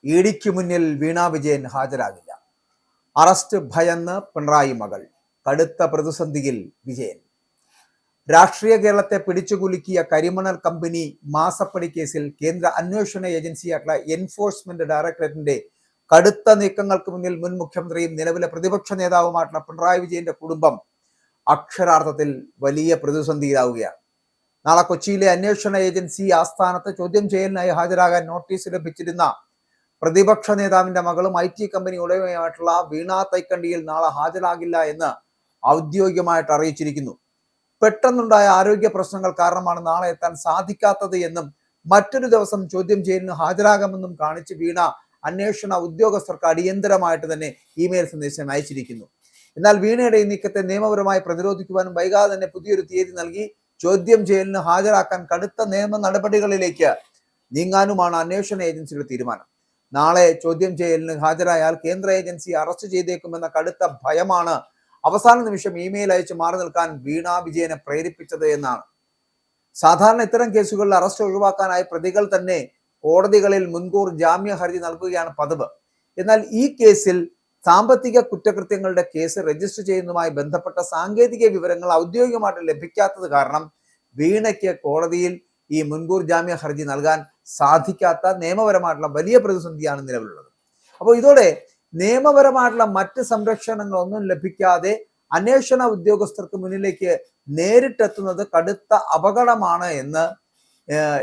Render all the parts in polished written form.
ഇഡിക്ക് മുന്നിൽ വീണ വിജയൻ ഹാജരാകില്ല. അറസ്റ്റ് ഭയന്ന് പിണറായി മകൾ. കടുത്ത പ്രതിസന്ധിയിൽ വിജയൻ. രാഷ്ട്രീയ കേരളത്തെ പിടിച്ചുകുലുക്കിയ കരിമണൽ കമ്പനി മാസപ്പടി കേസിൽ കേന്ദ്ര അന്വേഷണ ഏജൻസിയായിട്ടുള്ള എൻഫോഴ്സ്മെന്റ് ഡയറക്ടറേറ്റിന്റെ കടുത്ത നീക്കങ്ങൾക്ക് മുന്നിൽ മുൻ മുഖ്യമന്ത്രിയും നിലവിലെ പ്രതിപക്ഷ നേതാവുമായിട്ടുള്ള പിണറായി വിജയന്റെ കുടുംബം അക്ഷരാർത്ഥത്തിൽ വലിയ പ്രതിസന്ധിയിലാവുകയാണ്. നാളെ കൊച്ചിയിലെ അന്വേഷണ ഏജൻസി ആസ്ഥാനത്ത് ചോദ്യം ചെയ്യലിനായി ഹാജരാകാൻ നോട്ടീസ് ലഭിച്ചിരുന്ന പ്രതിപക്ഷ നേതാവിന്റെ മകളും IT കമ്പനി ഉടമയുമായിട്ടുള്ള വീണ തൈക്കണ്ടിയിൽ നാളെ ഹാജരാകില്ല എന്ന് ഔദ്യോഗികമായിട്ട് അറിയിച്ചിരിക്കുന്നു. പെട്ടെന്നുണ്ടായ ആരോഗ്യ പ്രശ്നങ്ങൾ കാരണമാണ് നാളെ എത്താൻ സാധിക്കാത്തത് എന്നും മറ്റൊരു ദിവസം ചോദ്യം ചെയ്യലിന് ഹാജരാകാമെന്നും കാണിച്ച് വീണ അന്വേഷണ ഉദ്യോഗസ്ഥർക്ക് അടിയന്തരമായിട്ട് തന്നെ ഇമെയിൽ സന്ദേശം അയച്ചിരിക്കുന്നു. എന്നാൽ വീണയുടെ ഈ നീക്കത്തെ നിയമപരമായി പ്രതിരോധിക്കുവാനും വൈകാതെ തന്നെ പുതിയൊരു തീയതി നൽകി ചോദ്യം ചെയ്യലിന് ഹാജരാക്കാൻ കടുത്ത നിയമ നടപടികളിലേക്ക് നീങ്ങാനുമാണ് അന്വേഷണ ഏജൻസിയുടെ തീരുമാനം. നാളെ ചോദ്യം ചെയ്യലിന് ഹാജരായാൽ കേന്ദ്ര ഏജൻസി അറസ്റ്റ് ചെയ്തേക്കുമെന്ന കടുത്ത ഭയമാണ് അവസാന നിമിഷം ഇമെയിൽ അയച്ച് മാറി നിൽക്കാൻ വീണ വിജയനെ പ്രേരിപ്പിച്ചത് എന്നാണ്. സാധാരണ ഇത്തരം കേസുകളിൽ അറസ്റ്റ് ഒഴിവാക്കാനായി പ്രതികൾ തന്നെ കോടതികളിൽ മുൻകൂർ ജാമ്യ ഹർജി നൽകുകയാണ് പതിവ്. എന്നാൽ ഈ കേസിൽ സാമ്പത്തിക കുറ്റകൃത്യങ്ങളുടെ കേസ് രജിസ്റ്റർ ചെയ്യുന്നതുമായി ബന്ധപ്പെട്ട സാങ്കേതിക വിവരങ്ങൾ ഔദ്യോഗികമായിട്ട് ലഭിക്കാത്തത് കാരണം വീണയ്ക്ക് കോടതിയിൽ ഈ മുൻകൂർ ജാമ്യ ഹർജി നൽകാൻ സാധിക്കാത്ത നിയമപരമായിട്ടുള്ള വലിയ പ്രതിസന്ധിയാണ് നിലവിലുള്ളത്. അപ്പോൾ ഇതോടെ നിയമപരമായിട്ടുള്ള മറ്റ് സംരക്ഷണങ്ങളൊന്നും ലഭിക്കാതെ അന്വേഷണ ഉദ്യോഗസ്ഥർക്ക് മുന്നിലേക്ക് നേരിട്ടെത്തുന്നത് കടുത്ത അപകടമാണ് എന്ന്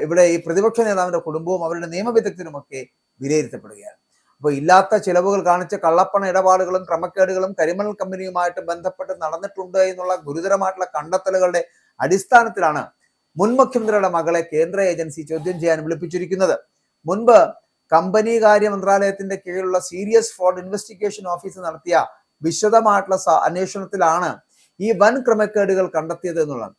ഇവിടെ ഈ പ്രതിപക്ഷ നേതാവിന്റെ കുടുംബവും അവരുടെ നിയമവിദഗ്ധരുമൊക്കെ വിലയിരുത്തപ്പെടുകയാണ്. അപ്പോൾ ഇല്ലാത്ത ചിലവുകൾ കാണിച്ച കള്ളപ്പണ ഇടപാടുകളും ക്രമക്കേടുകളും കരിമണൽ കമ്പനിയുമായിട്ട് ബന്ധപ്പെട്ട് നടന്നിട്ടുണ്ട് എന്നുള്ള ഗുരുതരമായിട്ടുള്ള കണ്ടെത്തലുകളുടെ അടിസ്ഥാനത്തിലാണ് മുൻ മുഖ്യമന്ത്രിയുടെ മകളെ കേന്ദ്ര ഏജൻസി ചോദ്യം ചെയ്യാൻ വിളിപ്പിച്ചിരിക്കുന്നത്. മുൻപ് കമ്പനി കാര്യ മന്ത്രാലയത്തിന്റെ കീഴിലുള്ള സീരിയസ് ഫ്രോഡ് ഇൻവെസ്റ്റിഗേഷൻ ഓഫീസ് നടത്തിയ വിശദമായിട്ടുള്ള അന്വേഷണത്തിലാണ് ഈ വൻ ക്രമക്കേടുകൾ കണ്ടെത്തിയത് എന്നുള്ളത്.